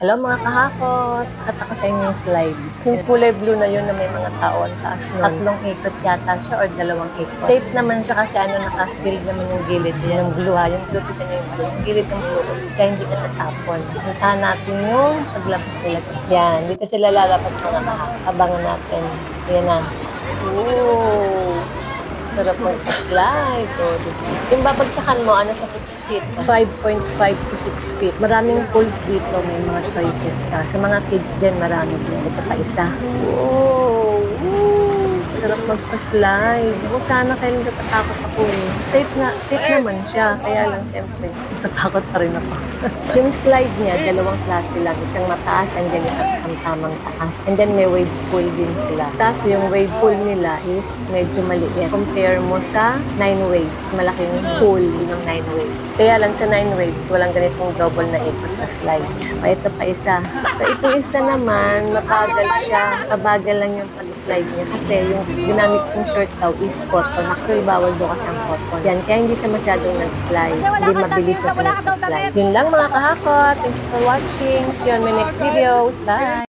Hello mga kahakot! Pakita ko sa inyo yung slide. Yung kulay blue na yun na may mga taon, taas nun. Tatlong ikot yata siya or dalawang ikot. Safe naman siya kasi naka-seal naman yung gilid niya. Yung blue ha, yung blue, kita niyo yung blue. Yung gilid ng blue, kaya hindi ka tatapon. Puntahan natin yung paglabas nila. Yan, dito sila lalabas mga kahakot. Abangan natin. Yan na. Ooh! Sarap mag-slide. Yung babagsakan mo, siya 6 feet. 5.5 to 6 feet. Maraming pools dito. May mga choices ka. Sa mga kids din, marami din. Ito pa isa. Wow! Woo! Sarap magpa-slide. Kung sana kayo natatakot ako eh. Safe naman siya. Kaya lang, syempre, natatakot pa rin ako. Yung slide niya, dalawang klase lang. Isang mataas and then isang tamang taas. And then may wave pool din sila. Tapos yung wave pool nila is medyo maliit. Compare mo sa 9 waves. Malaking pool yung 9 waves. Kaya lang sa 9 waves, walang ganitong double na ikot na slides. Ito pa isa. Ito isa naman, mabagal siya. Mabagal lang yung pag-slide niya. Kasi yung ginamit kong short daw is cotton. Actually, bawal doon kasi ang cotton. Yan, kaya hindi siya masyadong nag-slide. Hindi mabilis siya nag-slide. Yun lang mga kahakot. Thanks for watching. See you on my next videos. Bye!